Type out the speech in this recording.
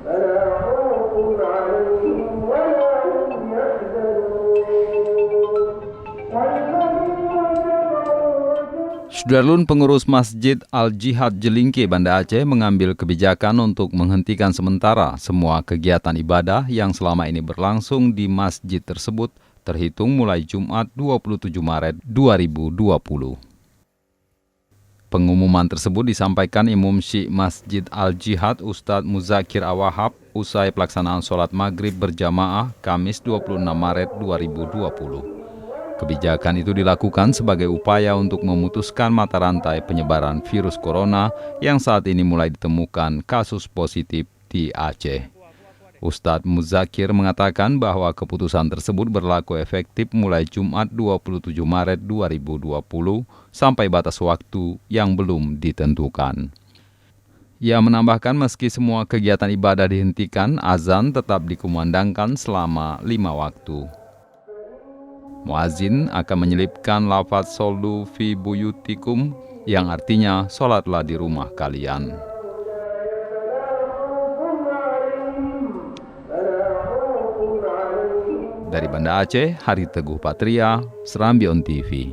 فلا خوف عليهم ولا هم يحزنون والذين كفروا Sudarlun, pengurus Masjid Al-Jihad Jelingke, Banda Aceh mengambil kebijakan untuk menghentikan sementara semua kegiatan ibadah yang selama ini berlangsung di masjid tersebut terhitung mulai Jumat 27 Maret 2020. Pengumuman tersebut disampaikan Imam Syekh Masjid Al-Jihad Ustadz Muzakir Awahab usai pelaksanaan sholat maghrib berjamaah Kamis 26 Maret 2020. Kebijakan itu dilakukan sebagai upaya untuk memutuskan mata rantai penyebaran virus corona yang saat ini mulai ditemukan kasus positif di Aceh. Ustadz Muzakir mengatakan bahwa keputusan tersebut berlaku efektif mulai Jumat 27 Maret 2020 sampai batas waktu yang belum ditentukan. Ia menambahkan meski semua kegiatan ibadah dihentikan, azan tetap dikumandangkan selama 5 waktu. Muazin akan menyelipkan lafaz "Shollu fi buyutikum" yang artinya sholatlah di rumah kalian. Dari Banda Aceh, Hari Teguh Patria, Serambi On TV.